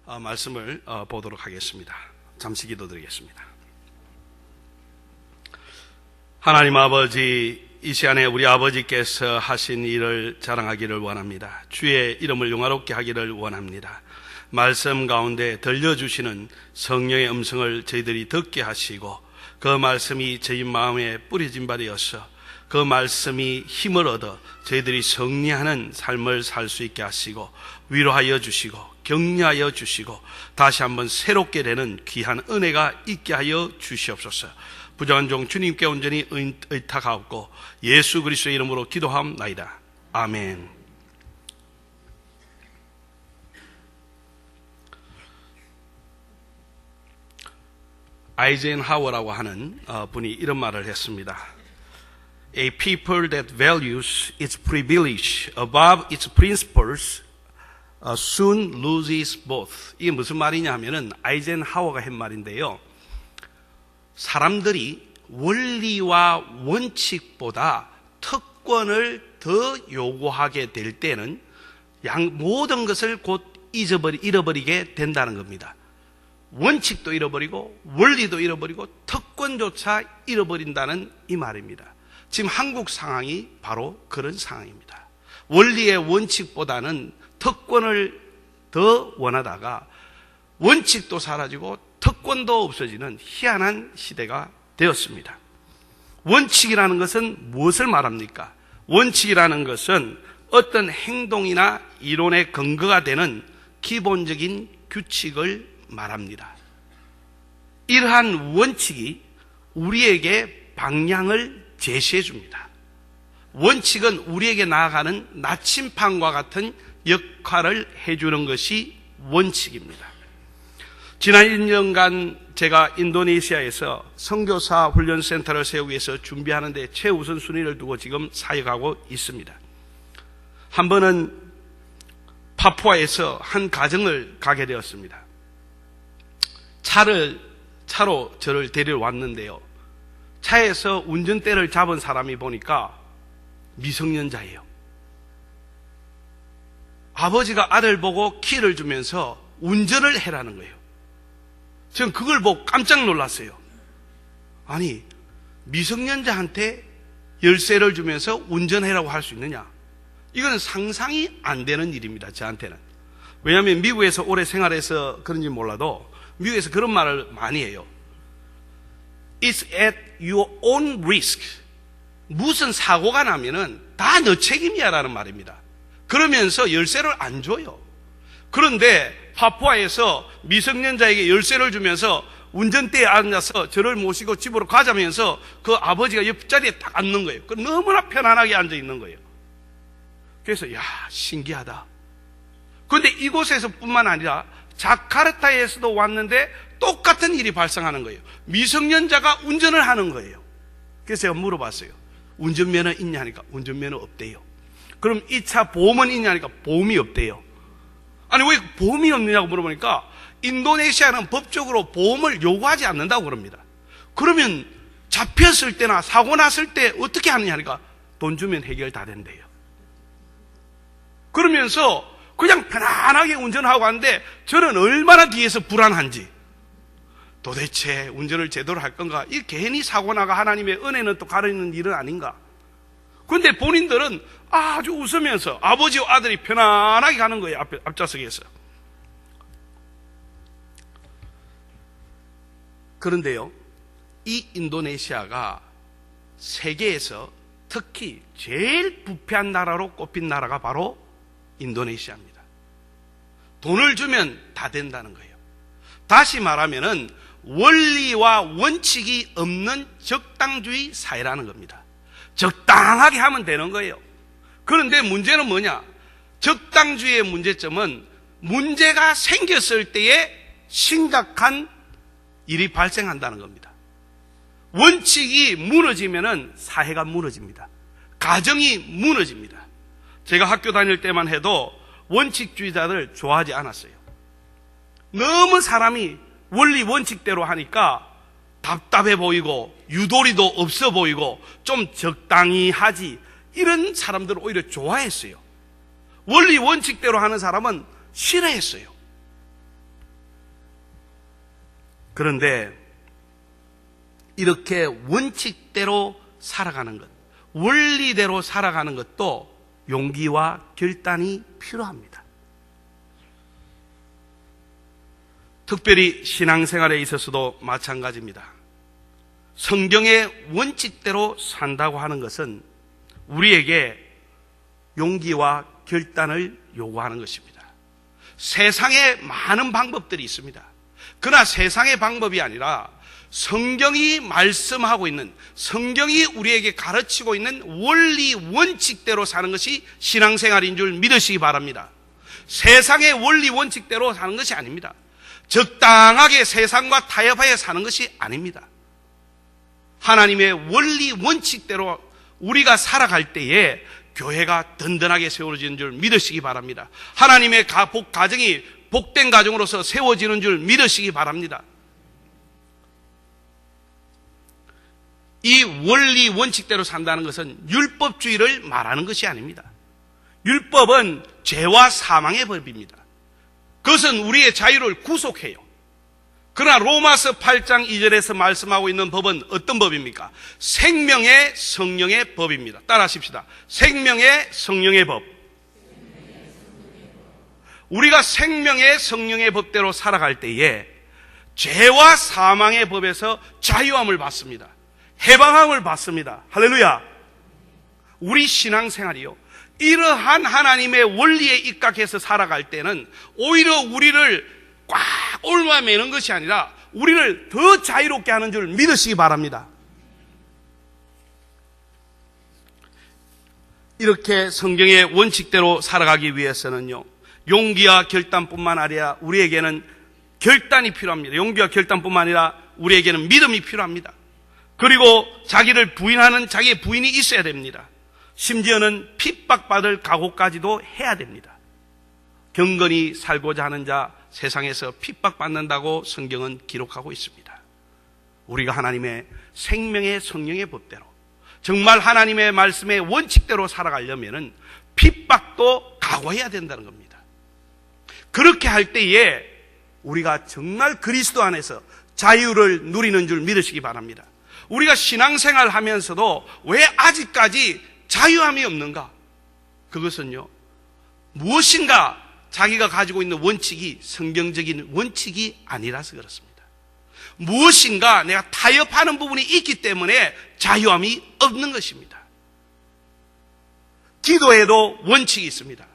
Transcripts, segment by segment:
말씀을 보도록 하겠습니다. 잠시 기도드리겠습니다. 하나님 아버지, 이 시간에 우리 아버지께서 하신 일을 자랑하기를 원합니다. 주의 이름을 영화롭게 하기를 원합니다. 말씀 가운데 들려주시는 성령의 음성을 저희들이 듣게 하시고 그 말씀이 저희 마음에 뿌려진 바 되어서 그 말씀이 힘을 얻어 저희들이 승리하는 삶을 살 수 있게 하시고 위로하여 주시고 격려하여 주시고 다시 한번 새롭게 되는 귀한 은혜가 있게 하여 주시옵소서. 부정한 종 주님께 온전히 의탁하옵고 예수 그리스도의 이름으로 기도하옵나이다. 아멘. 아이젠하워라고 하는 분이 이런 말을 했습니다. A people that values its privilege above its principles soon loses both. 이게 무슨 말이냐 하면은 아이젠하워가 한 말인데요. 사람들이 원리와 원칙보다 특권을 더 요구하게 될 때는 모든 것을 곧 잃어버리게 된다는 겁니다. 원칙도 잃어버리고 원리도 잃어버리고 특권조차 잃어버린다는 이 말입니다. 지금 한국 상황이 바로 그런 상황입니다. 원리의 원칙보다는 특권을 더 원하다가 원칙도 사라지고 특권도 없어지는 희한한 시대가 되었습니다. 원칙이라는 것은 무엇을 말합니까? 원칙이라는 것은 어떤 행동이나 이론의 근거가 되는 기본적인 규칙을 말합니다. 이러한 원칙이 우리에게 방향을 제시해 줍니다. 원칙은 우리에게 나아가는 나침판과 같은 역할을 해주는 것이 원칙입니다. 지난 1년간 제가 인도네시아에서 선교사 훈련센터를 세우기 위해서 준비하는데 최우선 순위를 두고 지금 사역하고 있습니다. 한 번은 파푸아에서 한 가정을 가게 되었습니다. 차로 저를 데리러 왔는데요. 차에서 운전대를 잡은 사람이 보니까 미성년자예요. 아버지가 아들 보고 키를 주면서 운전을 해라는 거예요. 저는 그걸 보고 깜짝 놀랐어요. 아니, 미성년자한테 열쇠를 주면서 운전해라고 할 수 있느냐? 이건 상상이 안 되는 일입니다, 저한테는. 왜냐하면 미국에서 오래 생활해서 그런지 몰라도 미국에서 그런 말을 많이 해요. It's at your own risk. 무슨 사고가 나면은 다 너 책임이야 라는 말입니다. 그러면서 열쇠를 안 줘요. 그런데 파푸아에서 미성년자에게 열쇠를 주면서 운전대에 앉아서 저를 모시고 집으로 가자면서 그 아버지가 옆자리에 딱 앉는 거예요. 너무나 편안하게 앉아 있는 거예요. 그래서 신기하다. 그런데 이곳에서 뿐만 아니라 자카르타에서도 왔는데 똑같은 일이 발생하는 거예요. 미성년자가 운전을 하는 거예요. 그래서 제가 물어봤어요. 운전면허 있냐 하니까 운전면허 없대요. 그럼 이 차 보험은 있냐 하니까 보험이 없대요. 아니 왜 보험이 없느냐고 물어보니까 인도네시아는 법적으로 보험을 요구하지 않는다고 그럽니다. 그러면 잡혔을 때나 사고 났을 때 어떻게 하느냐 하니까 돈 주면 해결 다 된대요. 그러면서 그냥 편안하게 운전하고 하는데 저는 얼마나 뒤에서 불안한지, 도대체 운전을 제대로 할 건가? 이 괜히 사고 나가 하나님의 은혜는 또 가리는 일은 아닌가? 그런데 본인들은 아주 웃으면서 아버지와 아들이 편안하게 가는 거예요. 앞좌석에서. 그런데요, 이 인도네시아가 세계에서 특히 제일 부패한 나라로 꼽힌 나라가 바로 인도네시아입니다. 돈을 주면 다 된다는 거예요. 다시 말하면은 원리와 원칙이 없는 적당주의 사회라는 겁니다. 적당하게 하면 되는 거예요. 그런데 문제는 뭐냐? 적당주의의 문제점은 문제가 생겼을 때에 심각한 일이 발생한다는 겁니다. 원칙이 무너지면은 사회가 무너집니다. 가정이 무너집니다. 제가 학교 다닐 때만 해도 원칙주의자들 좋아하지 않았어요. 너무 사람이 원리 원칙대로 하니까 답답해 보이고 유도리도 없어 보이고 좀 적당히 하지, 이런 사람들을 오히려 좋아했어요. 원리 원칙대로 하는 사람은 싫어했어요. 그런데 이렇게 원칙대로 살아가는 것, 원리대로 살아가는 것도 용기와 결단이 필요합니다. 특별히 신앙생활에 있어서도 마찬가지입니다. 성경의 원칙대로 산다고 하는 것은 우리에게 용기와 결단을 요구하는 것입니다. 세상에 많은 방법들이 있습니다. 그러나 세상의 방법이 아니라 성경이 말씀하고 있는, 성경이 우리에게 가르치고 있는 원리, 원칙대로 사는 것이 신앙생활인 줄 믿으시기 바랍니다. 세상의 원리, 원칙대로 사는 것이 아닙니다. 적당하게 세상과 타협하여 사는 것이 아닙니다. 하나님의 원리, 원칙대로 우리가 살아갈 때에 교회가 든든하게 세워지는 줄 믿으시기 바랍니다. 하나님의 가정이 복된 가정으로서 세워지는 줄 믿으시기 바랍니다. 이 원리, 원칙대로 산다는 것은 율법주의를 말하는 것이 아닙니다. 율법은 죄와 사망의 법입니다. 그것은 우리의 자유를 구속해요. 그러나 로마서 8장 2절에서 말씀하고 있는 법은 어떤 법입니까? 생명의 성령의 법입니다. 따라하십시다. 생명의 성령의 법. 우리가 생명의 성령의 법대로 살아갈 때에 죄와 사망의 법에서 자유함을 받습니다. 해방함을 받습니다. 할렐루야. 우리 신앙생활이요, 이러한 하나님의 원리에 입각해서 살아갈 때는 오히려 우리를 꽉 올마매는 것이 아니라 우리를 더 자유롭게 하는 줄 믿으시기 바랍니다. 이렇게 성경의 원칙대로 살아가기 위해서는요, 용기와 결단뿐만 아니라 우리에게는 결단이 필요합니다. 용기와 결단뿐만 아니라 우리에게는 믿음이 필요합니다. 그리고 자기를 부인하는 자기의 부인이 있어야 됩니다. 심지어는 핍박받을 각오까지도 해야 됩니다. 경건히 살고자 하는 자 세상에서 핍박받는다고 성경은 기록하고 있습니다. 우리가 하나님의 생명의 성령의 법대로 정말 하나님의 말씀의 원칙대로 살아가려면 핍박도 각오해야 된다는 겁니다. 그렇게 할 때에 우리가 정말 그리스도 안에서 자유를 누리는 줄 믿으시기 바랍니다. 우리가 신앙생활 하면서도 왜 아직까지 자유함이 없는가? 그것은요, 무엇인가 자기가 가지고 있는 원칙이 성경적인 원칙이 아니라서 그렇습니다. 무엇인가 내가 타협하는 부분이 있기 때문에 자유함이 없는 것입니다. 기도에도 원칙이 있습니다.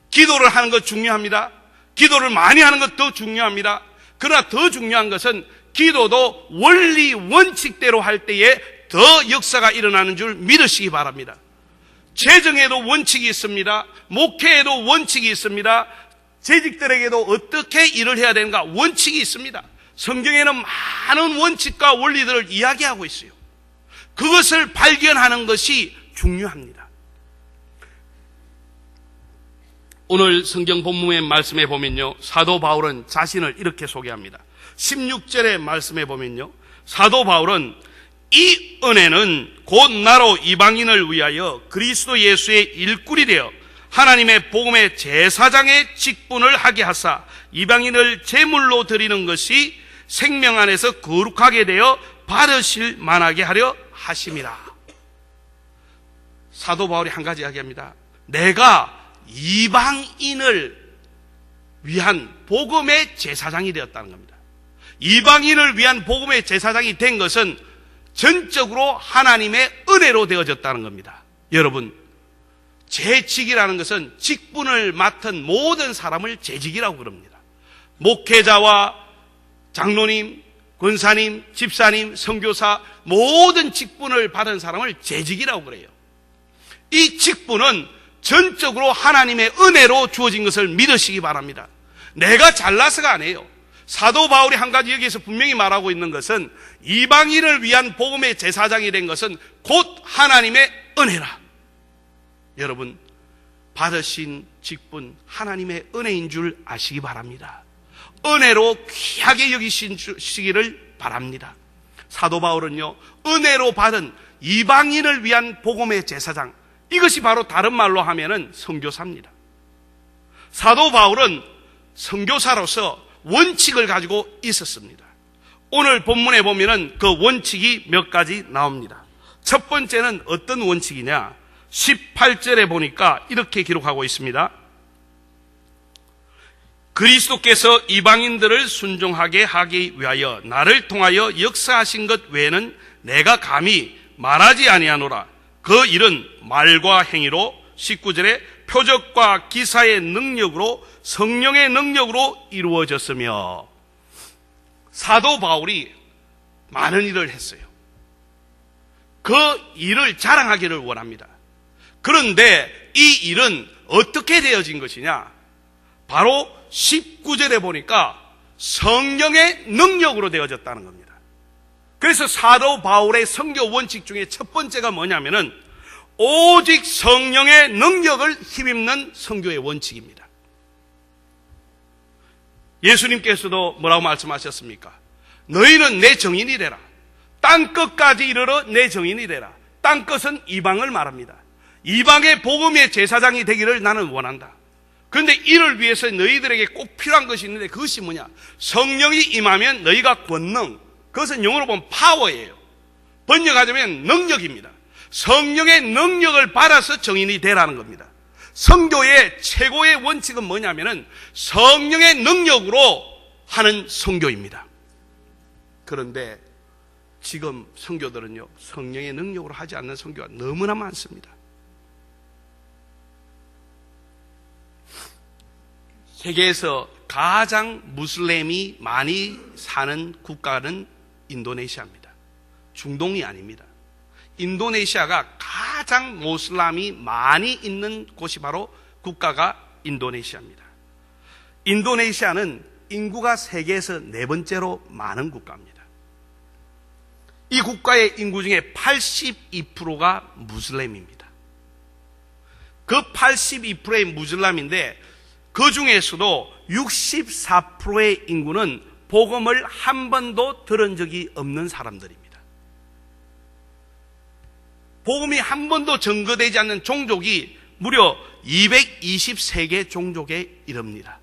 기도를 하는 것 중요합니다. 기도를 많이 하는 것 더 중요합니다. 그러나 더 중요한 것은 기도도 원리 원칙대로 할 때에 더 역사가 일어나는 줄 믿으시기 바랍니다. 재정에도 원칙이 있습니다. 목회에도 원칙이 있습니다. 재직들에게도 어떻게 일을 해야 되는가 원칙이 있습니다. 성경에는 많은 원칙과 원리들을 이야기하고 있어요. 그것을 발견하는 것이 중요합니다. 오늘 성경 본문의 말씀에 보면요, 사도 바울은 자신을 이렇게 소개합니다. 16절의 말씀에 보면요, 사도 바울은 이 은혜는 곧 나로 이방인을 위하여 그리스도 예수의 일꾼이 되어 하나님의 복음의 제사장의 직분을 하게 하사 이방인을 제물로 드리는 것이 생명 안에서 거룩하게 되어 받으실 만하게 하려 하심이라. 사도 바울이 한 가지 이야기합니다. 내가 이방인을 위한 복음의 제사장이 되었다는 겁니다. 이방인을 위한 복음의 제사장이 된 것은 전적으로 하나님의 은혜로 되어졌다는 겁니다. 여러분, 재직이라는 것은 직분을 맡은 모든 사람을 재직이라고 그럽니다. 목회자와 장로님, 권사님, 집사님, 선교사 모든 직분을 받은 사람을 재직이라고 그래요. 이 직분은 전적으로 하나님의 은혜로 주어진 것을 믿으시기 바랍니다. 내가 잘나서가 아니에요. 사도 바울이 한 가지 여기에서 분명히 말하고 있는 것은 이방인을 위한 복음의 제사장이 된 것은 곧 하나님의 은혜라. 여러분, 받으신 직분 하나님의 은혜인 줄 아시기 바랍니다. 은혜로 귀하게 여기시기를 바랍니다. 사도 바울은요, 은혜로 받은 이방인을 위한 복음의 제사장, 이것이 바로 다른 말로 하면은 선교사입니다. 사도 바울은 선교사로서 원칙을 가지고 있었습니다. 오늘 본문에 보면은 그 원칙이 몇 가지 나옵니다. 첫 번째는 어떤 원칙이냐? 18절에 보니까 이렇게 기록하고 있습니다. 그리스도께서 이방인들을 순종하게 하기 위하여 나를 통하여 역사하신 것 외에는 내가 감히 말하지 아니하노라. 그 일은 말과 행위로 19절에 표적과 기사의 능력으로 성령의 능력으로 이루어졌으며, 사도 바울이 많은 일을 했어요. 그 일을 자랑하기를 원합니다. 그런데 이 일은 어떻게 되어진 것이냐? 바로 19절에 보니까 성령의 능력으로 되어졌다는 겁니다. 그래서 사도 바울의 선교 원칙 중에 첫 번째가 뭐냐면은 오직 성령의 능력을 힘입는 선교의 원칙입니다. 예수님께서도 뭐라고 말씀하셨습니까? 너희는 내 정인이래라. 땅끝까지 이르러 내 정인이래라. 땅끝은 이방을 말합니다. 이방의 복음의 제사장이 되기를 나는 원한다. 그런데 이를 위해서 너희들에게 꼭 필요한 것이 있는데, 그것이 뭐냐? 성령이 임하면 너희가 권능, 그것은 영어로 보면 파워예요. 번역하자면 능력입니다. 성령의 능력을 받아서 정인이 되라는 겁니다. 선교의 최고의 원칙은 뭐냐면은 성령의 능력으로 하는 선교입니다. 그런데 지금 선교들은요, 성령의 능력으로 하지 않는 선교가 너무나 많습니다. 세계에서 가장 무슬림이 많이 사는 국가는 인도네시아입니다. 중동이 아닙니다. 인도네시아가 가장 모슬람이 많이 있는 곳이 바로 국가가 인도네시아입니다. 인도네시아는 인구가 세계에서 네 번째로 많은 국가입니다. 이 국가의 인구 중에 82%가 무슬림입니다. 그 82%의 무슬림인데 그 중에서도 64%의 인구는 복음을 한 번도 들은 적이 없는 사람들입니다. 복음이 한 번도 전거되지 않는 종족이 무려 223개 종족에 이릅니다.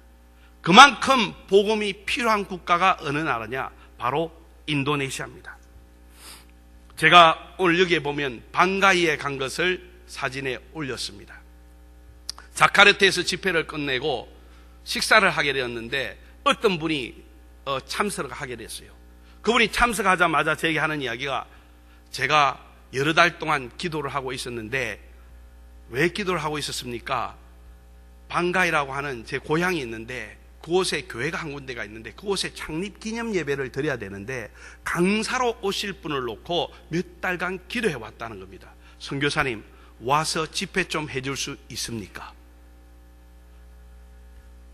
그만큼 복음이 필요한 국가가 어느 나라냐? 바로 인도네시아입니다. 제가 오늘 여기에 보면 방가이에 간 것을 사진에 올렸습니다. 자카르타에서 집회를 끝내고 식사를 하게 되었는데 어떤 분이 참석을 하게 됐어요. 그분이 참석하자마자 제게 하는 이야기가, 제가 여러 달 동안 기도를 하고 있었는데, 왜 기도를 하고 있었습니까? 방가이라고 하는 제 고향이 있는데 그곳에 교회가 한 군데가 있는데 그곳에 창립 기념 예배를 드려야 되는데 강사로 오실 분을 놓고 몇 달간 기도해 왔다는 겁니다. 선교사님, 와서 집회 좀 해줄 수 있습니까?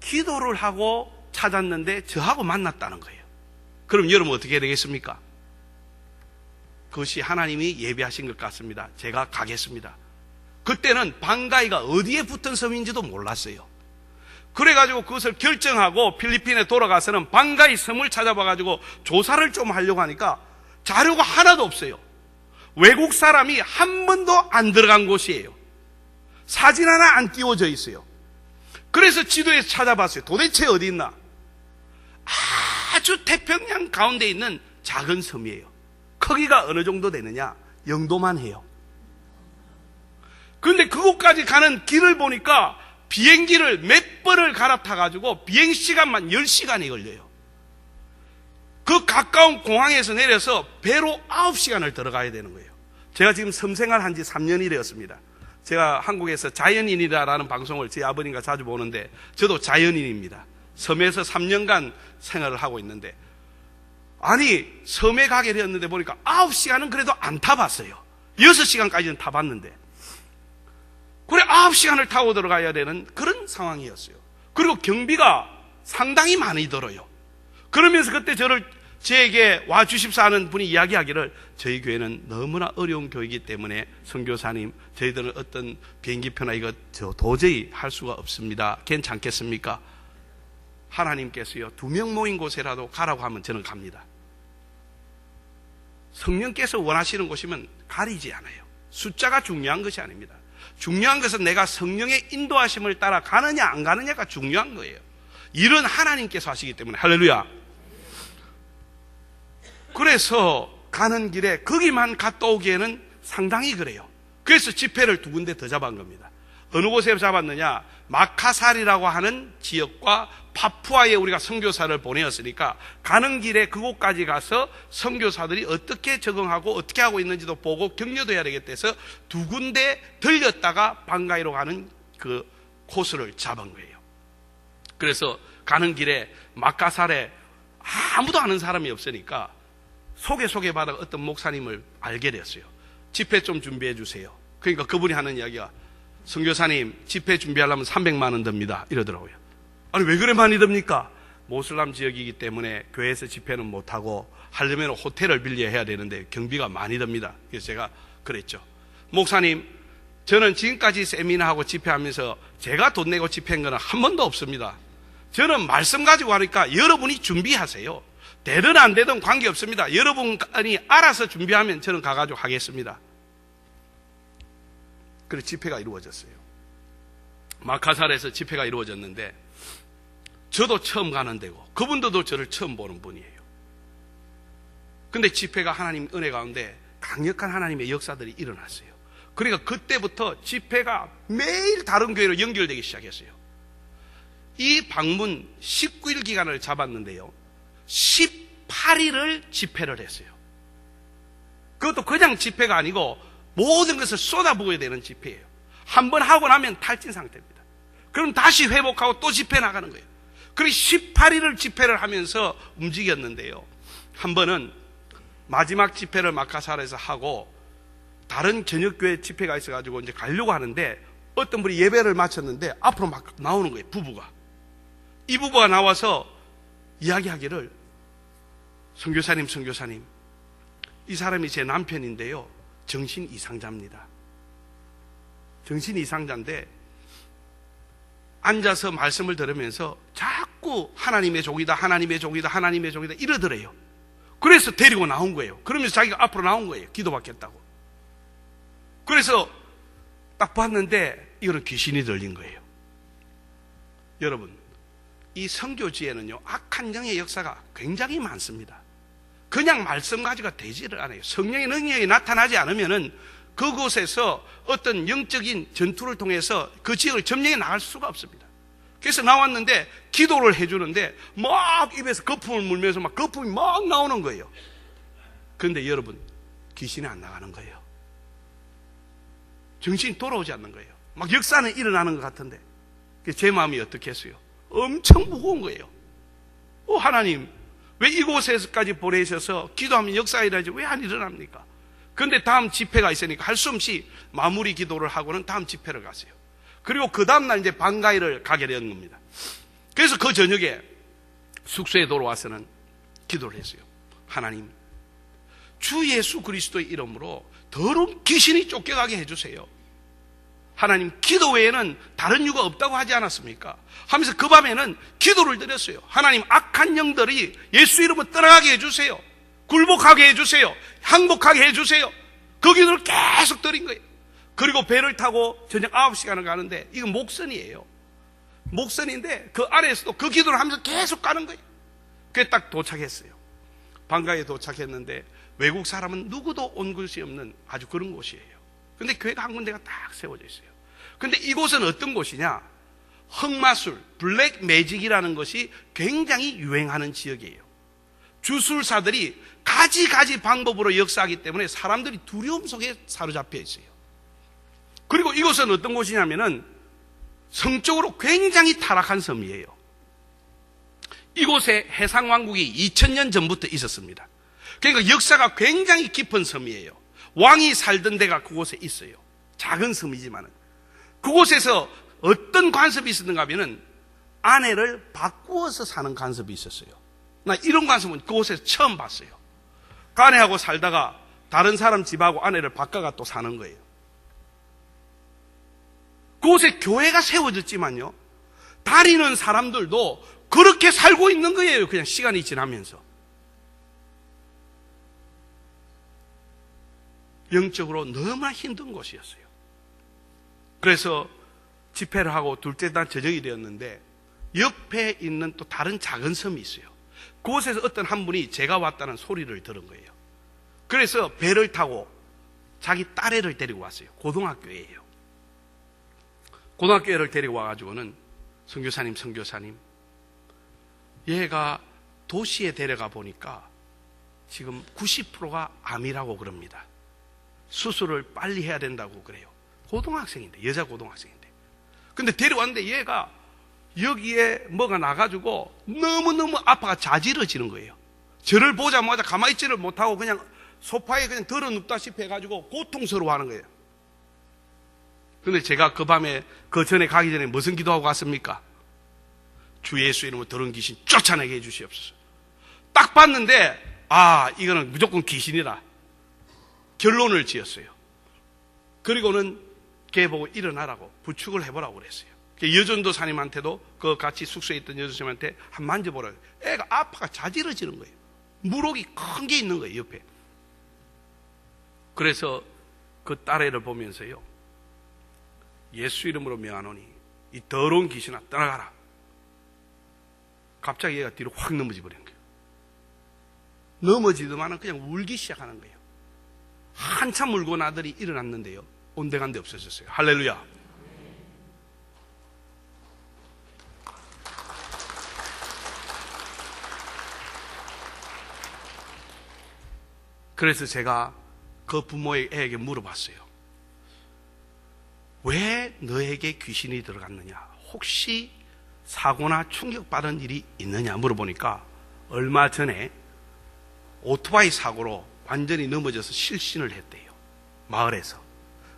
기도를 하고 찾았는데 저하고 만났다는 거예요. 그럼 여러분 어떻게 되겠습니까? 그것이 하나님이 예비하신 것 같습니다. 제가 가겠습니다. 그때는 방가이가 어디에 붙은 섬인지도 몰랐어요. 그래가지고 그것을 결정하고 필리핀에 돌아가서는 방가이 섬을 찾아봐가지고 조사를 좀 하려고 하니까 자료가 하나도 없어요. 외국 사람이 한 번도 안 들어간 곳이에요. 사진 하나 안 띄워져 있어요. 그래서 지도에서 찾아봤어요. 도대체 어디 있나? 아주 태평양 가운데 있는 작은 섬이에요. 크기가 어느 정도 되느냐? 영도만 해요. 그런데 그곳까지 가는 길을 보니까 비행기를 몇 번을 갈아타가지고 비행시간만 10시간이 걸려요. 그 가까운 공항에서 내려서 배로 9시간을 들어가야 되는 거예요. 제가 지금 섬생활 한 지 3년이 되었습니다. 제가 한국에서 자연인이라는 방송을 제 아버님과 자주 보는데 저도 자연인입니다. 섬에서 3년간 생활을 하고 있는데, 아니 섬에 가게 되었는데 보니까 9시간은 그래도 안 타봤어요. 6시간까지는 타봤는데, 그래 9시간을 타고 들어가야 되는 그런 상황이었어요. 그리고 경비가 상당히 많이 들어요. 그러면서 그때 저에게 와주십사 하는 분이 이야기하기를, 저희 교회는 너무나 어려운 교회이기 때문에 선교사님, 저희들은 어떤 비행기표나 이거 도저히 할 수가 없습니다. 괜찮겠습니까? 하나님께서요, 2명 모인 곳에라도 가라고 하면 저는 갑니다. 성령께서 원하시는 곳이면 가리지 않아요. 숫자가 중요한 것이 아닙니다. 중요한 것은 내가 성령의 인도하심을 따라 가느냐 안 가느냐가 중요한 거예요. 일은 하나님께서 하시기 때문에. 할렐루야. 그래서 가는 길에 거기만 갔다 오기에는 상당히 그래요. 그래서 집회를 2군데 더 잡은 겁니다. 어느 곳에 잡았느냐? 마카살이라고 하는 지역과 파푸아에 우리가 선교사를 보내었으니까 가는 길에 그곳까지 가서 선교사들이 어떻게 적응하고 어떻게 하고 있는지도 보고 격려도 해야 되겠다 해서 2군데 들렸다가 방가이로 가는 그 코스를 잡은 거예요. 그래서 가는 길에 마카살에 아무도 아는 사람이 없으니까 소개받아 어떤 목사님을 알게 됐어요. 집회 좀 준비해 주세요. 그러니까 그분이 하는 이야기가, 선교사님 집회 준비하려면 300만 원 듭니다 이러더라고요. 아니 왜 그래 많이 듭니까? 모슬람 지역이기 때문에 교회에서 집회는 못하고 하려면 호텔을 빌려야 해야 되는데 경비가 많이 듭니다. 그래서 제가 그랬죠. 목사님, 저는 지금까지 세미나하고 집회하면서 제가 돈 내고 집회한 거는 한 번도 없습니다. 저는 말씀 가지고 하니까 여러분이 준비하세요. 되든 안 되든 관계없습니다. 여러분이 알아서 준비하면 저는 가가지고 하겠습니다. 그래서 집회가 이루어졌어요. 마카살에서 집회가 이루어졌는데 저도 처음 가는 데고 그분들도 저를 처음 보는 분이에요. 근데 집회가 하나님 은혜 가운데 강력한 하나님의 역사들이 일어났어요. 그러니까 그때부터 집회가 매일 다른 교회로 연결되기 시작했어요. 이 방문 19일 기간을 잡았는데요, 18일을 집회를 했어요. 그것도 그냥 집회가 아니고 모든 것을 쏟아부어야 되는 집회예요. 한번 하고 나면 탈진 상태입니다. 그럼 다시 회복하고 또 집회 나가는 거예요. 그래서 18일을 집회를 하면서 움직였는데요, 한 번은 마지막 집회를 마카살에서 하고 다른 저녁교회 집회가 있어가지고 이제 가려고 하는데 어떤 분이 예배를 마쳤는데 앞으로 막 나오는 거예요. 부부가. 이 부부가 나와서 이야기하기를, 선교사님, 이 사람이 제 남편인데요, 정신 이상자입니다. 정신 이상자인데 앉아서 말씀을 들으면서 자꾸 하나님의 종이다 이러더래요. 그래서 데리고 나온 거예요. 그러면서 자기가 앞으로 나온 거예요. 기도받겠다고. 그래서 딱 봤는데 이거는 귀신이 들린 거예요. 여러분, 이 선교지에는요, 악한 영의 역사가 굉장히 많습니다. 그냥 말씀 가지고가 되지를 않아요. 성령의 능력이 나타나지 않으면은 그곳에서 어떤 영적인 전투를 통해서 그 지역을 점령해 나갈 수가 없습니다. 그래서 나왔는데 기도를 해주는데 막 입에서 거품을 물면서 막 거품이 막 나오는 거예요. 그런데 여러분, 귀신이 안 나가는 거예요. 정신이 돌아오지 않는 거예요. 막 역사는 일어나는 것 같은데 제 마음이 어떻겠어요? 엄청 무거운 거예요. 하나님, 왜 이곳에서까지 보내셔서 기도하면 역사가 일어나지 왜 안 일어납니까? 그런데 다음 집회가 있으니까 할 수 없이 마무리 기도를 하고는 다음 집회를 갔어요. 그리고 그 다음날 이제 방가이를 가게 된 겁니다. 그래서 그 저녁에 숙소에 돌아와서는 기도를 했어요. 하나님, 주 예수 그리스도의 이름으로 더러운 귀신이 쫓겨가게 해주세요. 하나님, 기도 외에는 다른 이유가 없다고 하지 않았습니까? 하면서 그 밤에는 기도를 드렸어요. 하나님, 악한 영들이 예수 이름으로 떠나가게 해주세요. 굴복하게 해주세요. 항복하게 해주세요. 그 기도를 계속 드린 거예요. 그리고 배를 타고 저녁 9시간을 가는데 이건 목선이에요. 목선인데 그 아래에서도 그 기도를 하면서 계속 가는 거예요. 그게 딱 도착했어요. 방가에 도착했는데 외국 사람은 누구도 온 곳이 없는 아주 그런 곳이에요. 근데 교회가 한 군데가 딱 세워져 있어요. 근데 이곳은 어떤 곳이냐? 흑마술, 블랙 매직이라는 것이 굉장히 유행하는 지역이에요. 주술사들이 가지 방법으로 역사하기 때문에 사람들이 두려움 속에 사로잡혀 있어요. 그리고 이곳은 어떤 곳이냐면은 성적으로 굉장히 타락한 섬이에요. 이곳에 해상왕국이 2000년 전부터 있었습니다. 그러니까 역사가 굉장히 깊은 섬이에요. 왕이 살던 데가 그곳에 있어요. 작은 섬이지만은. 그곳에서 어떤 관습이 있었는가 하면은 아내를 바꾸어서 사는 관습이 있었어요. 나 이런 관습은 그곳에서 처음 봤어요. 그 아내하고 살다가 다른 사람 집하고 아내를 바꿔가 또 사는 거예요. 그곳에 교회가 세워졌지만요, 다니는 사람들도 그렇게 살고 있는 거예요. 그냥 시간이 지나면서. 영적으로 너무나 힘든 곳이었어요. 그래서 집회를 하고 둘째 날 저녁이 되었는데 옆에 있는 또 다른 작은 섬이 있어요. 그곳에서 어떤 한 분이 제가 왔다는 소리를 들은 거예요. 그래서 배를 타고 자기 딸애를 데리고 왔어요. 고등학교예요. 고등학교를 데리고 와가지고는 선교사님, 얘가 도시에 데려가 보니까 지금 90%가 암이라고 그럽니다. 수술을 빨리 해야 된다고 그래요. 고등학생인데, 여자 고등학생인데. 근데 데려왔는데 얘가 여기에 뭐가 나가지고 너무너무 아파가 자지러지는 거예요. 저를 보자마자 가만히 있지를 못하고 그냥 소파에 그냥 들어 눕다시피 해가지고 고통스러워하는 거예요. 근데 제가 그 밤에 그 전에 가기 전에 무슨 기도하고 갔습니까? 주 예수 이름으로 더러운 귀신 쫓아내게 해주시옵소서. 딱 봤는데 이거는 무조건 귀신이라 결론을 지었어요. 그리고는 걔 보고 일어나라고 부축을 해보라고 그랬어요. 여전도사님한테도 그 같이 숙소에 있던 여전도사님한테 한 만져보라고. 애가 아파가 자지러지는 거예요. 물혹이 큰 게 있는 거예요, 옆에. 그래서 그 딸애를 보면서요, 예수 이름으로 명하노니 이 더러운 귀신아 떠나가라. 갑자기 얘가 뒤로 확 넘어져 버린 거예요. 넘어지더만은 그냥 울기 시작하는 거예요. 한참 울고 나더니 일어났는데요, 온데간데 없어졌어요. 할렐루야. 그래서 제가 그 부모에게 물어봤어요. 왜 너에게 귀신이 들어갔느냐? 혹시 사고나 충격받은 일이 있느냐 물어보니까 얼마 전에 오토바이 사고로 완전히 넘어져서 실신을 했대요. 마을에서.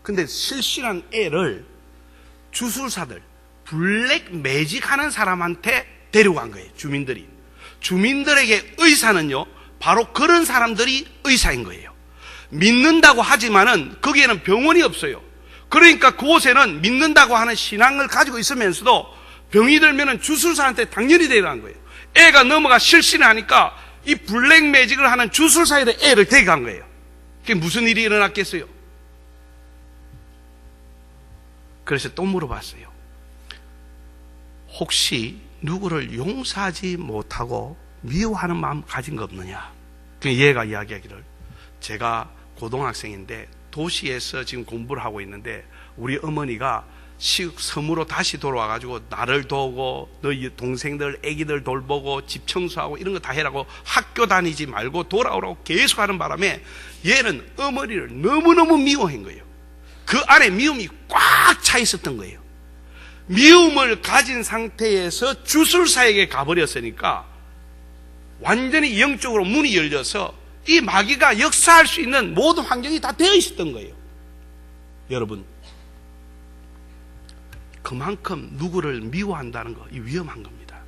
근데 실신한 애를 주술사들, 블랙 매직 하는 사람한테 데려간 거예요. 주민들이. 주민들에게 의사는요, 바로 그런 사람들이 의사인 거예요. 믿는다고 하지만은 거기에는 병원이 없어요. 그러니까 그곳에는 믿는다고 하는 신앙을 가지고 있으면서도 병이 들면은 주술사한테 당연히 데려간 거예요. 애가 넘어가 실신을 하니까 이 블랙 매직을 하는 주술사에다 애를 데려간 거예요. 그게 무슨 일이 일어났겠어요? 그래서 또 물어봤어요. 혹시 누구를 용서하지 못하고 미워하는 마음 가진 거 없느냐? 얘가 이야기하기를, 제가 고등학생인데 도시에서 지금 공부를 하고 있는데 우리 어머니가 섬으로 다시 돌아와가지고 나를 도우고 너희 동생들 애기들 돌보고 집 청소하고 이런 거 다 해라고 학교 다니지 말고 돌아오라고 계속 하는 바람에 얘는 어머니를 너무너무 미워한 거예요. 그 안에 미움이 꽉 차 있었던 거예요. 미움을 가진 상태에서 주술사에게 가버렸으니까 완전히 영적으로 문이 열려서 이 마귀가 역사할 수 있는 모든 환경이 다 되어 있었던 거예요. 여러분, 그만큼 누구를 미워한다는 거, 이 위험한 겁니다.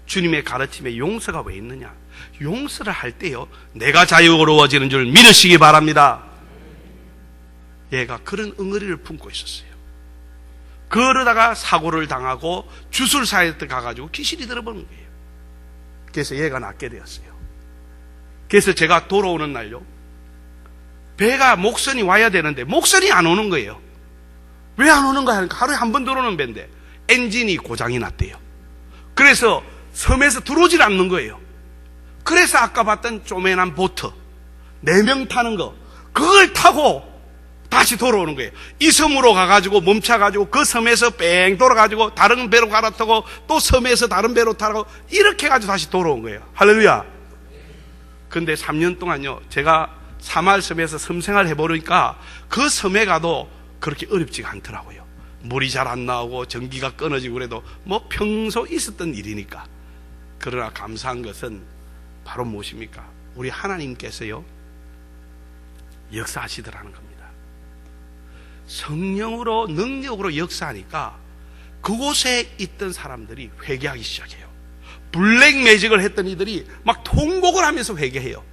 주님의 가르침에 용서가 왜 있느냐? 용서를 할 때요, 내가 자유로워지는 줄 믿으시기 바랍니다. 얘가 그런 응어리를 품고 있었어요. 그러다가 사고를 당하고 주술사에 가가지고 귀신이 들어버린 거예요. 그래서 얘가 낫게 되었어요. 그래서 제가 돌아오는 날요, 배가 목선이 와야 되는데 목선이 안 오는 거예요. 왜 안 오는가 하니까 하루에 한 번 들어오는 배인데 엔진이 고장이 났대요. 그래서 섬에서 들어오질 않는 거예요. 그래서 아까 봤던 쪼매난 보트 4명 타는 거, 그걸 타고 다시 돌아오는 거예요. 이 섬으로 가가지고 멈춰가지고 그 섬에서 뺑 돌아가지고 다른 배로 갈아타고 또 섬에서 다른 배로 타고 이렇게 해가지고 다시 돌아온 거예요. 할렐루야. 근데 3년 동안요, 제가 사마을섬에서 섬생활 해보니까 그 섬에 가도 그렇게 어렵지가 않더라고요. 물이 잘 안 나오고 전기가 끊어지고 그래도 뭐 평소 있었던 일이니까. 그러나 감사한 것은 바로 무엇입니까? 우리 하나님께서요, 역사하시더라는 겁니다. 성령으로 능력으로 역사하니까 그곳에 있던 사람들이 회개하기 시작해요. 블랙 매직을 했던 이들이 막 통곡을 하면서 회개해요.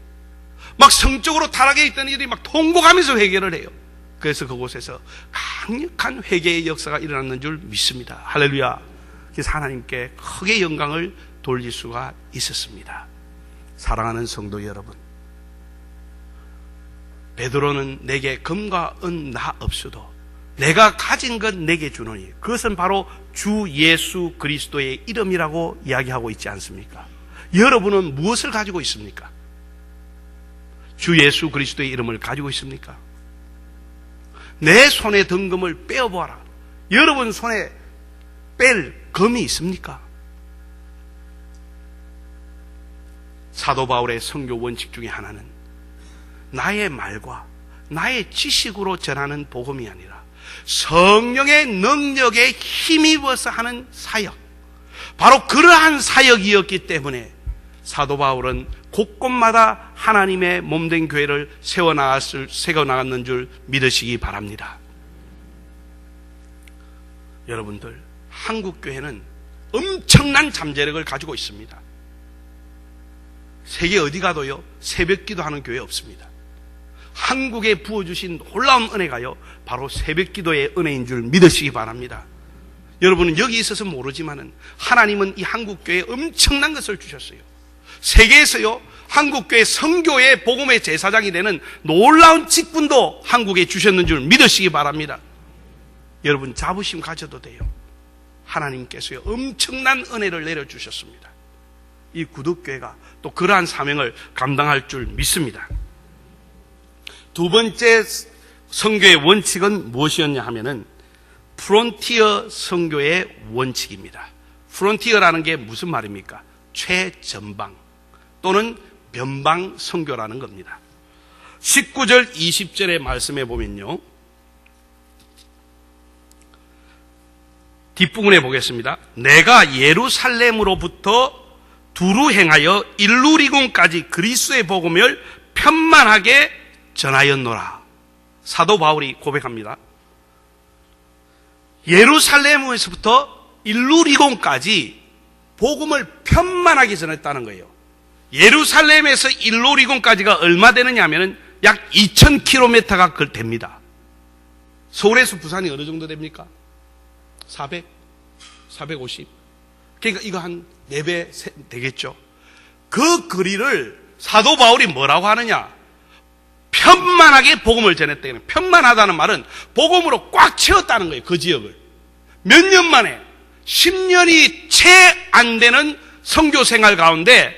막 성적으로 타락해 있던 이들이 막 통곡하면서 회개를 해요. 그래서 그곳에서 강력한 회개의 역사가 일어났는 줄 믿습니다. 할렐루야. 그래서 하나님께 크게 영광을 돌릴 수가 있었습니다. 사랑하는 성도 여러분, 베드로는 내게 금과 은 나 없어도 내가 가진 것 내게 주노니 그것은 바로 주 예수 그리스도의 이름이라고 이야기하고 있지 않습니까? 여러분은 무엇을 가지고 있습니까? 주 예수 그리스도의 이름을 가지고 있습니까? 내 손에 든 금을 빼어보아라. 여러분 손에 뺄 금이 있습니까? 사도 바울의 선교 원칙 중에 하나는 나의 말과 나의 지식으로 전하는 복음이 아니라 성령의 능력에 힘입어서 하는 사역, 바로 그러한 사역이었기 때문에 사도 바울은 곳곳마다 하나님의 몸된 교회를 세워나갔는 줄 믿으시기 바랍니다. 여러분들, 한국교회는 엄청난 잠재력을 가지고 있습니다. 세계 어디 가도요, 새벽 기도하는 교회 없습니다. 한국에 부어주신 놀라운 은혜가요, 바로 새벽 기도의 은혜인 줄 믿으시기 바랍니다. 여러분은 여기 있어서 모르지만은 하나님은 이 한국교회에 엄청난 것을 주셨어요. 세계에서요, 한국교회 선교의 복음의 제사장이 되는 놀라운 직분도 한국에 주셨는 줄 믿으시기 바랍니다. 여러분 자부심 가져도 돼요. 하나님께서요, 엄청난 은혜를 내려주셨습니다. 이 구독교회가 또 그러한 사명을 감당할 줄 믿습니다. 두 번째 선교의 원칙은 무엇이었냐 하면은 프론티어 선교의 원칙입니다. 프론티어라는 게 무슨 말입니까? 최전방 또는 변방 선교라는 겁니다. 19절 20절의 말씀에 보면요, 뒷부분에 보겠습니다. 내가 예루살렘으로부터 두루 행하여 일루리곤까지 그리스도의 복음을 편만하게 전하였노라. 사도 바울이 고백합니다. 예루살렘에서부터 일루리곤까지 복음을 편만하게 전했다는 거예요. 예루살렘에서 일루리곤까지가 얼마 되느냐 하면 약 2000km가 됩니다. 서울에서 부산이 어느 정도 됩니까? 400? 450? 그러니까 이거 한 4배 되겠죠. 그 거리를 사도 바울이 뭐라고 하느냐? 편만하게 복음을 전했다. 편만하다는 말은 복음으로 꽉 채웠다는 거예요. 그 지역을. 몇 년 만에 10년이 채 안 되는 선교 생활 가운데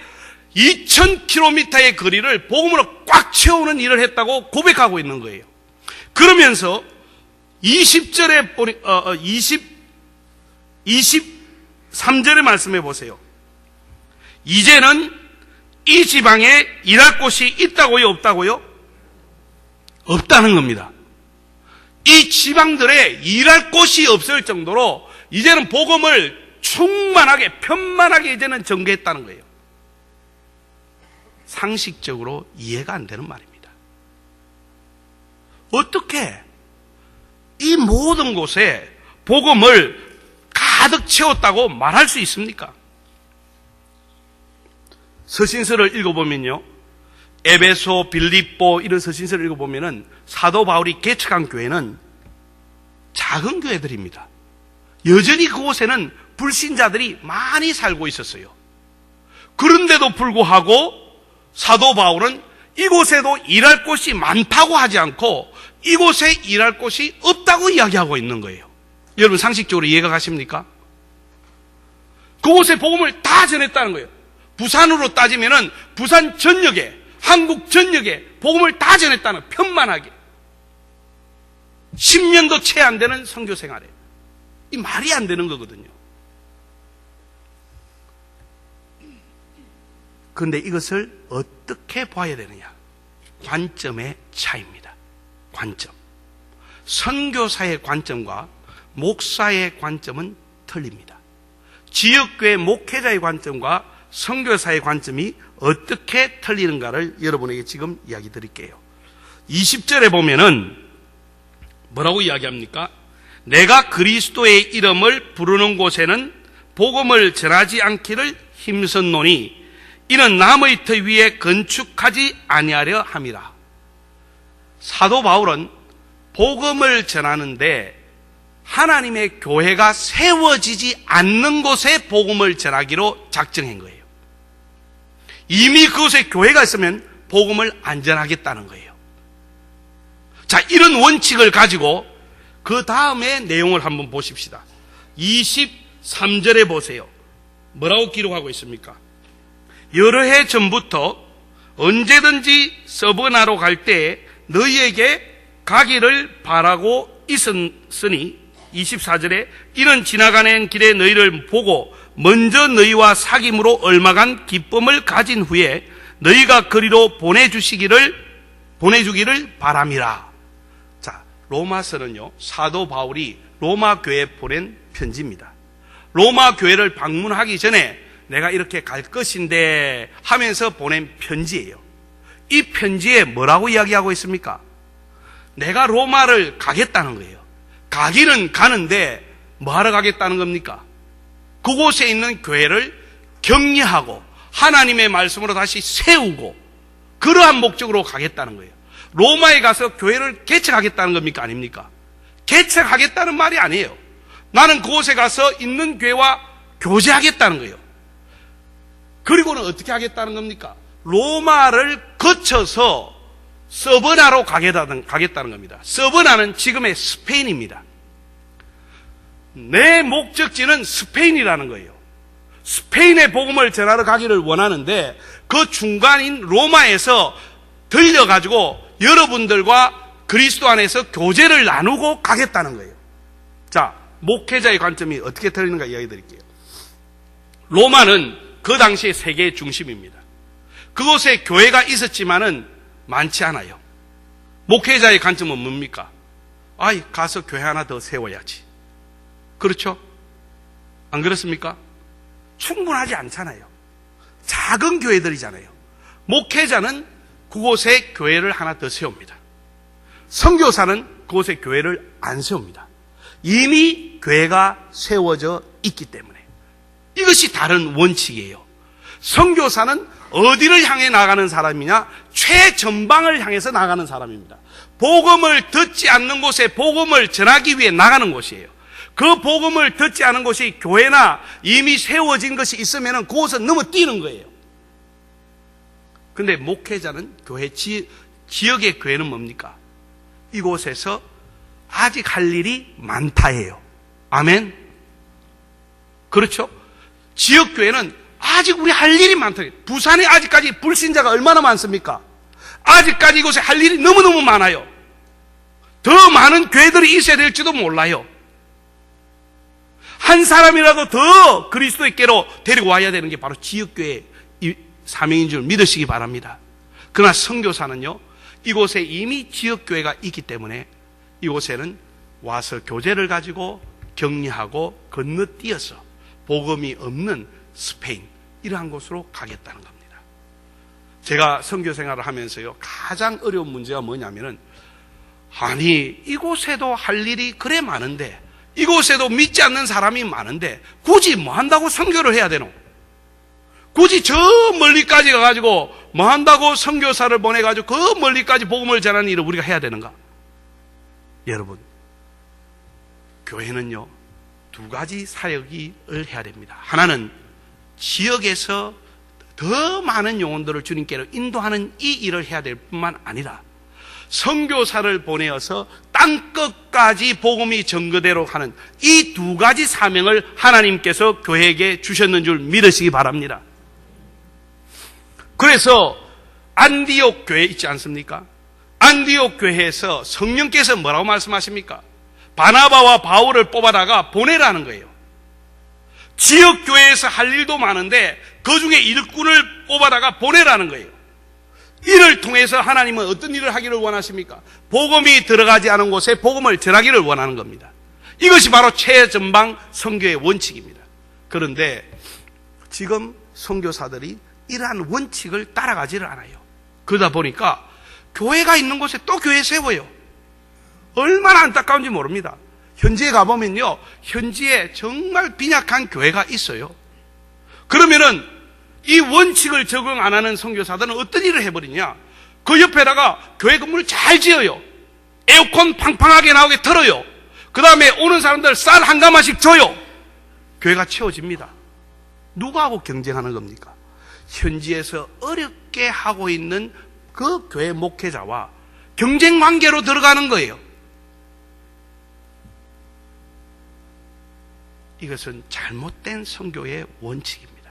2000km의 거리를 복음으로 꽉 채우는 일을 했다고 고백하고 있는 거예요. 그러면서 20절에 23절의 말씀해 보세요. 이제는 이 지방에 일할 곳이 있다고요, 없다고요? 없다는 겁니다. 이 지방들에 일할 곳이 없을 정도로 이제는 복음을 충만하게, 편만하게 이제는 전개했다는 거예요. 상식적으로 이해가 안 되는 말입니다. 어떻게 이 모든 곳에 복음을 가득 채웠다고 말할 수 있습니까? 서신서를 읽어보면요, 에베소, 빌립보 이런 서신서를 읽어보면은 사도 바울이 개척한 교회는 작은 교회들입니다. 여전히 그곳에는 불신자들이 많이 살고 있었어요. 그런데도 불구하고 사도 바울은 이곳에도 일할 곳이 많다고 하지 않고 이곳에 일할 곳이 없다고 이야기하고 있는 거예요. 여러분 상식적으로 이해가 가십니까? 그곳에 복음을 다 전했다는 거예요. 부산으로 따지면은 부산 전역에, 한국 전역에 복음을 다 전했다는, 편만하게 10년도 채 안 되는 선교 생활에. 이 말이 안 되는 거거든요. 그런데 이것을 어떻게 봐야 되느냐? 관점의 차이입니다. 관점. 선교사의 관점과 목사의 관점은 틀립니다. 지역교회 목회자의 관점과 선교사의 관점이 어떻게 틀리는가를 여러분에게 지금 이야기 드릴게요. 20절에 보면은 뭐라고 이야기합니까? 내가 그리스도의 이름을 부르는 곳에는 복음을 전하지 않기를 힘썼노니 이는 남의 터 위에 건축하지 아니하려 함이라. 사도 바울은 복음을 전하는데 하나님의 교회가 세워지지 않는 곳에 복음을 전하기로 작정한 거예요. 이미 그곳에 교회가 있으면 복음을 안 전하겠다는 거예요. 자, 이런 원칙을 가지고 그 다음에 내용을 한번 보십시다. 23절에 보세요. 뭐라고 기록하고 있습니까? 여러 해 전부터 언제든지 서버나로 갈 때 너희에게 가기를 바라고 있었으니 24절에 이는 지나가는 길에 너희를 보고 먼저 너희와 사귐으로 얼마간 기쁨을 가진 후에 너희가 그리로 보내주기를 바람이라. 자, 로마서는요, 사도 바울이 로마 교회에 보낸 편지입니다. 로마 교회를 방문하기 전에 내가 이렇게 갈 것인데 하면서 보낸 편지예요. 이 편지에 뭐라고 이야기하고 있습니까? 내가 로마를 가겠다는 거예요. 가기는 가는데 뭐 하러 가겠다는 겁니까? 그곳에 있는 교회를 격려하고 하나님의 말씀으로 다시 세우고 그러한 목적으로 가겠다는 거예요. 로마에 가서 교회를 개척하겠다는 겁니까? 아닙니까? 개척하겠다는 말이 아니에요. 나는 그곳에 가서 있는 교회와 교제하겠다는 거예요. 그리고는 어떻게 하겠다는 겁니까? 로마를 거쳐서 서버나로 가겠다는 겁니다. 서버나는 지금의 스페인입니다. 내 목적지는 스페인이라는 거예요. 스페인의 복음을 전하러 가기를 원하는데 그 중간인 로마에서 들려가지고 여러분들과 그리스도 안에서 교제를 나누고 가겠다는 거예요. 자, 목회자의 관점이 어떻게 틀리는가 이야기 드릴게요. 로마는 그 당시의 세계의 중심입니다. 그곳에 교회가 있었지만은 많지 않아요. 목회자의 관점은 뭡니까? 가서 교회 하나 더 세워야지. 그렇죠? 안 그렇습니까? 충분하지 않잖아요. 작은 교회들이잖아요. 목회자는 그곳에 교회를 하나 더 세웁니다. 선교사는 그곳에 교회를 안 세웁니다. 이미 교회가 세워져 있기 때문에. 이것이 다른 원칙이에요. 선교사는 어디를 향해 나가는 사람이냐? 최전방을 향해서 나가는 사람입니다. 복음을 듣지 않는 곳에 복음을 전하기 위해 나가는 곳이에요. 그 복음을 듣지 않은 곳이 교회나 이미 세워진 것이 있으면 그곳은 넘어뛰는 거예요. 근데 목회자는 교회 지역의 교회는 뭡니까? 이곳에서 아직 할 일이 많다예요. 아멘? 그렇죠? 지역교회는 아직 우리 할 일이 많다. 부산에 아직까지 불신자가 얼마나 많습니까? 아직까지 이곳에 할 일이 너무너무 많아요. 더 많은 교회들이 있어야 될지도 몰라요. 한 사람이라도 더 그리스도께로 데리고 와야 되는 게 바로 지역교회의 사명인 줄 믿으시기 바랍니다. 그러나 선교사는요, 이곳에 이미 지역교회가 있기 때문에 이곳에는 와서 교제를 가지고 격려하고 건너뛰어서 복음이 없는 스페인, 이러한 곳으로 가겠다는 겁니다. 제가 선교 생활을 하면서요, 가장 어려운 문제가 뭐냐면은, 이곳에도 할 일이 그래 많은데, 이곳에도 믿지 않는 사람이 많은데, 굳이 뭐 한다고 선교를 해야 되노? 굳이 저 멀리까지 가가지고, 뭐 한다고 선교사를 보내가지고, 그 멀리까지 복음을 전하는 일을 우리가 해야 되는가? 여러분, 교회는요, 두 가지 사역을 해야 됩니다. 하나는 지역에서 더 많은 영혼들을 주님께로 인도하는 이 일을 해야 될 뿐만 아니라 선교사를 보내어서 땅끝까지 복음이 전거대로 하는 이 두 가지 사명을 하나님께서 교회에게 주셨는 줄 믿으시기 바랍니다. 그래서 안디옥 교회 있지 않습니까? 안디옥 교회에서 성령께서 뭐라고 말씀하십니까? 바나바와 바울을 뽑아다가 보내라는 거예요. 지역교회에서 할 일도 많은데 그 중에 일꾼을 뽑아다가 보내라는 거예요. 이를 통해서 하나님은 어떤 일을 하기를 원하십니까? 복음이 들어가지 않은 곳에 복음을 전하기를 원하는 겁니다. 이것이 바로 최전방 선교의 원칙입니다. 그런데 지금 선교사들이 이러한 원칙을 따라가지를 않아요. 그러다 보니까 교회가 있는 곳에 또 교회 세워요. 얼마나 안타까운지 모릅니다. 현지에 가보면요, 현지에 정말 빈약한 교회가 있어요. 그러면은 이 원칙을 적응 안 하는 선교사들은 어떤 일을 해버리냐? 그 옆에다가 교회 건물을 잘 지어요. 에어컨 팡팡하게 나오게 틀어요. 그 다음에 오는 사람들 쌀 한 가마씩 줘요. 교회가 채워집니다. 누구하고 경쟁하는 겁니까? 현지에서 어렵게 하고 있는 그 교회 목회자와 경쟁 관계로 들어가는 거예요. 이것은 잘못된 선교의 원칙입니다.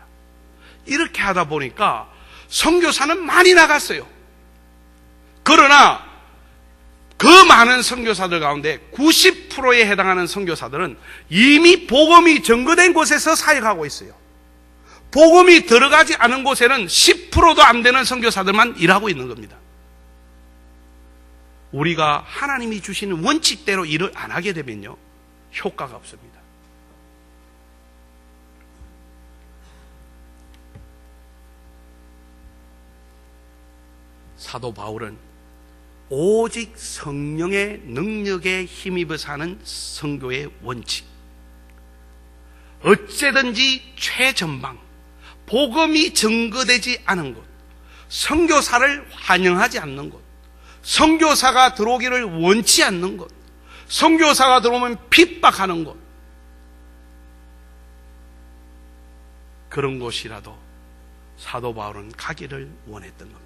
이렇게 하다 보니까 선교사는 많이 나갔어요. 그러나 그 많은 선교사들 가운데 90%에 해당하는 선교사들은 이미 복음이 전거된 곳에서 사역하고 있어요. 복음이 들어가지 않은 곳에는 10%도 안 되는 선교사들만 일하고 있는 겁니다. 우리가 하나님이 주시는 원칙대로 일을 안 하게 되면요, 효과가 없습니다. 사도 바울은 오직 성령의 능력에 힘입어서 하는 선교의 원칙, 어째든지 최전방, 복음이 증거되지 않은 곳, 선교사를 환영하지 않는 곳, 선교사가 들어오기를 원치 않는 곳, 선교사가 들어오면 핍박하는 곳, 그런 곳이라도 사도 바울은 가기를 원했던 겁니다.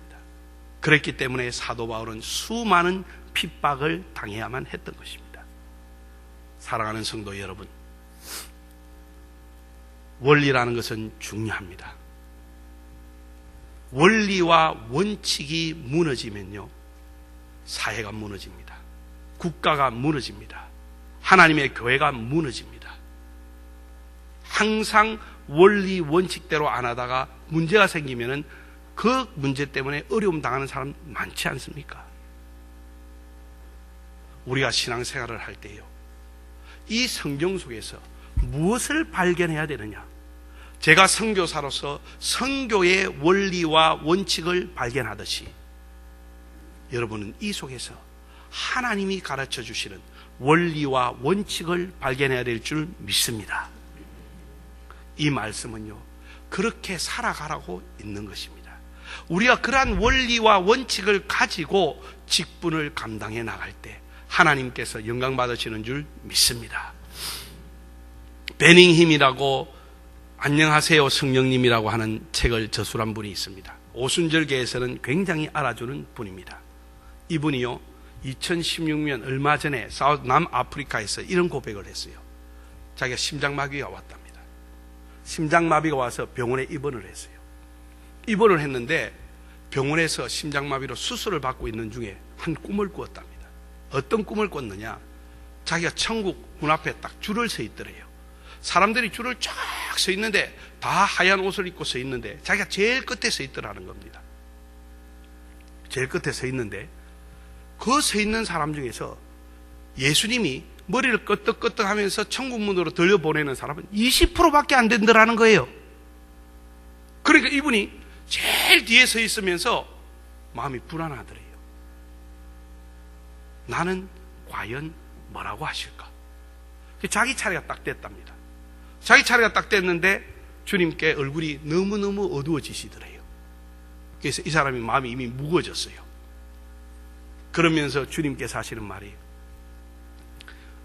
그랬기 때문에 사도 바울은 수많은 핍박을 당해야만 했던 것입니다. 사랑하는 성도 여러분, 원리라는 것은 중요합니다. 원리와 원칙이 무너지면요, 사회가 무너집니다. 국가가 무너집니다. 하나님의 교회가 무너집니다. 항상 원리 원칙대로 안 하다가 문제가 생기면은 그 문제 때문에 어려움 당하는 사람 많지 않습니까? 우리가 신앙생활을 할 때요, 이 성경 속에서 무엇을 발견해야 되느냐? 제가 선교사로서 선교의 원리와 원칙을 발견하듯이 여러분은 이 속에서 하나님이 가르쳐 주시는 원리와 원칙을 발견해야 될 줄 믿습니다. 이 말씀은요, 그렇게 살아가라고 있는 것입니다. 우리가 그러한 원리와 원칙을 가지고 직분을 감당해 나갈 때 하나님께서 영광 받으시는 줄 믿습니다. 베닝힘이라고 안녕하세요 성령님이라고 하는 책을 저술한 분이 있습니다. 오순절계에서는 굉장히 알아주는 분입니다. 이분이요, 2016년 얼마 전에 남아프리카에서 이런 고백을 했어요. 자기가 심장마비가 왔답니다. 심장마비가 와서 병원에 입원을 했어요. 입원을 했는데 병원에서 심장마비로 수술을 받고 있는 중에 한 꿈을 꾸었답니다. 어떤 꿈을 꿨느냐? 자기가 천국 문 앞에 딱 줄을 서 있더래요. 사람들이 줄을 쫙 서 있는데 다 하얀 옷을 입고 서 있는데 자기가 제일 끝에 서 있더라는 겁니다. 제일 끝에 서 있는데 그 서 있는 사람 중에서 예수님이 머리를 끄덕끄덕 하면서 천국 문으로 들려보내는 사람은 20%밖에 안 된다라는 거예요. 그러니까 이분이 제일 뒤에 서 있으면서 마음이 불안하더래요. 나는 과연 뭐라고 하실까? 자기 차례가 딱 됐답니다. 자기 차례가 딱 됐는데 주님께 얼굴이 너무너무 어두워지시더래요. 그래서 이 사람이 마음이 이미 무거워졌어요. 그러면서 주님께서 하시는 말이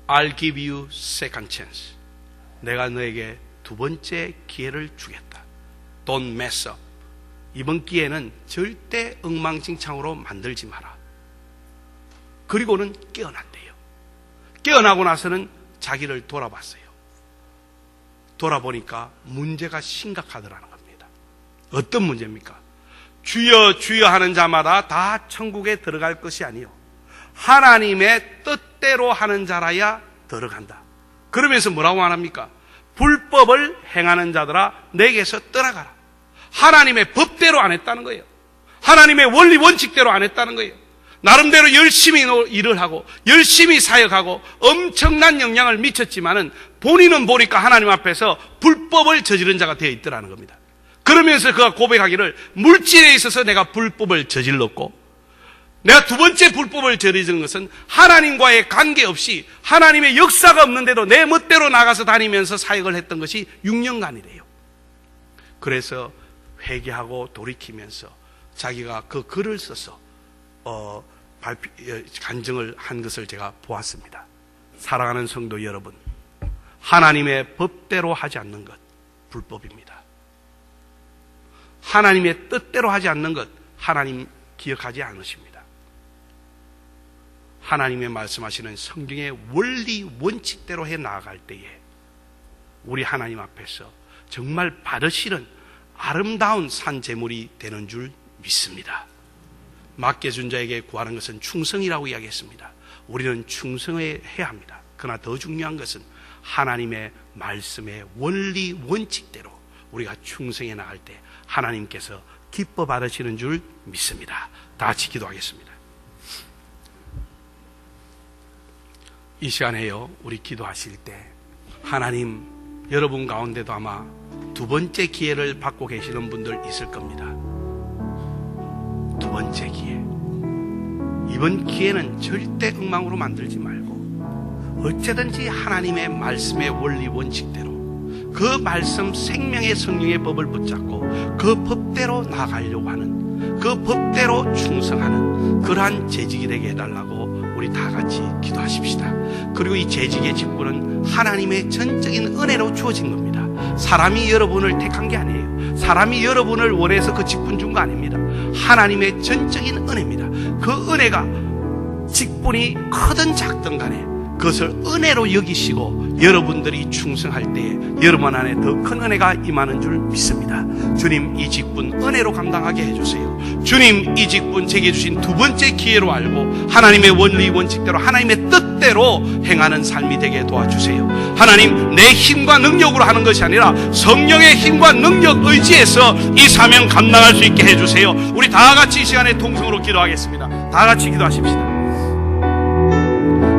I'll give you second chance. 내가 너에게 두 번째 기회를 주겠다. Don't mess up. 이번 기회는 절대 엉망진창으로 만들지 마라. 그리고는 깨어났대요. 깨어나고 나서는 자기를 돌아봤어요. 돌아보니까 문제가 심각하더라는 겁니다. 어떤 문제입니까? 주여 주여 하는 자마다 다 천국에 들어갈 것이 아니요, 하나님의 뜻대로 하는 자라야 들어간다. 그러면서 뭐라고 말합니까? 불법을 행하는 자들아 내게서 떠나가라. 하나님의 법대로 안 했다는 거예요. 하나님의 원리 원칙대로 안 했다는 거예요. 나름대로 열심히 일을 하고 열심히 사역하고 엄청난 영향을 미쳤지만은 본인은 보니까 하나님 앞에서 불법을 저지른 자가 되어 있더라는 겁니다. 그러면서 그가 고백하기를 물질에 있어서 내가 불법을 저질렀고, 내가 두 번째 불법을 저지른 것은 하나님과의 관계없이 하나님의 역사가 없는데도 내 멋대로 나가서 다니면서 사역을 했던 것이 6년간이래요. 그래서 회개하고 돌이키면서 자기가 그 글을 써서 간증을 한 것을 제가 보았습니다. 사랑하는 성도 여러분, 하나님의 법대로 하지 않는 것 불법입니다. 하나님의 뜻대로 하지 않는 것 하나님 기억하지 않으십니다. 하나님의 말씀하시는 성경의 원리 원칙대로 해 나아갈 때에 우리 하나님 앞에서 정말 받으시는 아름다운 산 제물이 되는 줄 믿습니다. 맡겨준 자에게 구하는 것은 충성이라고 이야기했습니다. 우리는 충성해야 합니다. 그러나 더 중요한 것은 하나님의 말씀의 원리 원칙대로 우리가 충성해 나갈 때 하나님께서 기뻐 받으시는 줄 믿습니다. 다 같이 기도하겠습니다. 이 시간에요, 우리 기도하실 때 하나님, 여러분 가운데도 아마 두 번째 기회를 받고 계시는 분들 있을 겁니다. 두 번째 기회. 이번 기회는 절대 엉망으로 만들지 말고 어쨌든지 하나님의 말씀의 원리 원칙대로 그 말씀 생명의 성령의 법을 붙잡고 그 법대로 나가려고 하는, 그 법대로 충성하는 그러한 재직이 되게 해달라고 우리 다 같이 기도하십시다. 그리고 이 재직의 직분은 하나님의 전적인 은혜로 주어진 겁니다. 사람이 여러분을 택한 게 아니에요. 사람이 여러분을 원해서 그 직분 준 거 아닙니다. 하나님의 전적인 은혜입니다. 그 은혜가 직분이 크든 작든 간에 그것을 은혜로 여기시고 여러분들이 충성할 때에 여러분 안에 더 큰 은혜가 임하는 줄 믿습니다. 주님, 이 직분 은혜로 감당하게 해주세요. 주님, 이 직분 제게 주신 두 번째 기회로 알고 하나님의 원리 원칙대로 하나님의 뜻대로 행하는 삶이 되게 도와주세요. 하나님, 내 힘과 능력으로 하는 것이 아니라 성령의 힘과 능력 의지에서 이 사명 감당할 수 있게 해주세요. 우리 다 같이 이 시간에 통성으로 기도하겠습니다. 다 같이 기도하십시다.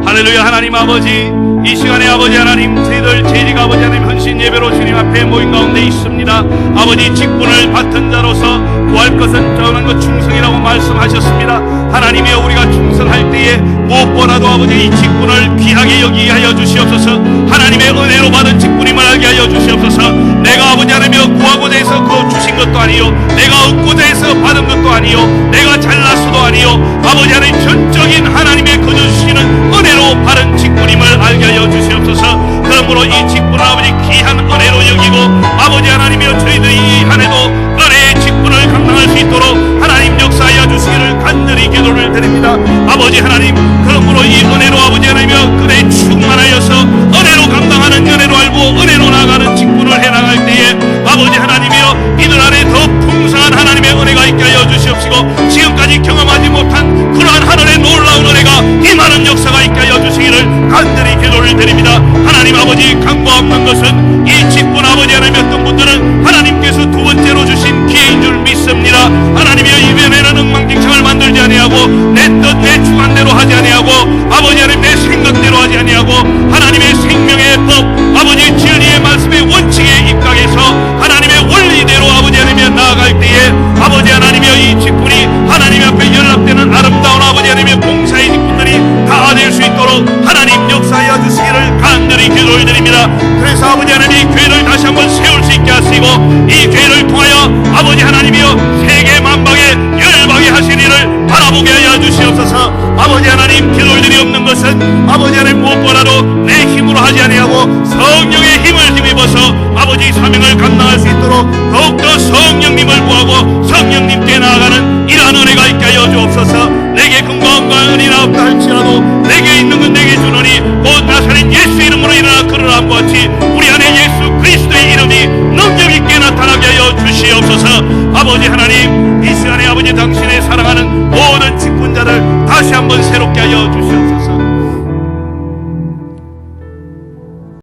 할렐루야. 하나님 아버지, 이 시간에 아버지 하나님, 저희들 재직 아버지 하나님 헌신 예배로 주님 앞에 모인 가운데 있습니다. 아버지, 직분을 맡은 자로서 구할 것은 떠난 것 충성이라고 말씀하셨습니다. 하나님이여, 우리가 충성할 때에 무엇보다도 아버지 이 직분을 귀하게 여기게 하여 주시옵소서. 하나님의 은혜로 받은 직분임을 알게 하여 주시옵소서. 내가 아버지 하나님이여 구하고자 해서 그 주신 것도 아니요, 내가 얻고자 해서 받은 것도 아니요, 내가 잘났어도 아니요, 아버지 하나님 전적인 하나님의 거저 주시는 은혜로 바른 직분임을 알게 하여 주시옵소서. 그러므로 이 직분을 아버지 귀한 은혜로 여기고 아버지 하나님이여, 저희들이 이 한 해도 은혜의 직분을 감당할 수 있도록 하나님 역사하여 주시기를 간절히 기도를 드립니다. 아버지 하나님, 그러므로 이 은혜로 아버지 하나님이여 그대 충만하여서 은혜로 감당하는, 은혜로 알고 은혜로 나가는 직분을 해나갈 때에 아버지 하나님이여 이들 안에 더 풍성한 하나님의 은혜가 있게 하여 주시옵시고 지금까지 경험하지 못한 그러한 하늘의 놀라운 은혜가 임하는 역사가 있게 하여 주시기를 간절히 기도를 드립니다. 하나님 아버지, 강과 없는 것은 이 직분 아버지 하나님, 어떤 분들은 하나님께서 두 번째로 주신 기회인 줄 믿습니다. 하나님이여, 이번에는 엉망진창을 만들지 아니하고 내 뜻, 내 주관대로 하지 아니하고 아버지 하나님 내 생각대로 하지 아니하고 하나님의 생명의 법, 아버지 진리의 말씀의 원칙에 입각해서 하나님의 원리대로 아버지 하나님이여 나아갈 때에 아버지 하나님이여 이 직분이 하나님 앞에 연락되는 아름다운 아버지 하나님의 봉사의 직분들이 다 될 수 있도록 하나님 역사하여 주시기를 간절히 기도를 드립니다. 그래서 아버지 하나님 이 교회를 다시 한번 세울 수 있게 하시고 이 교회를 통하여 아버지 하나님이여 세계 만방에 열방에 하신 일을 바라보게 하여 주시옵소서. 아버지 하나님, 기도를 드리옵는 것은 아버지 하나님 무엇보다도 내 힘으로 하지 아니하고 성령의 힘을 힘입어서 아버지 사명을 감당할 수 있도록 더욱더 성령님을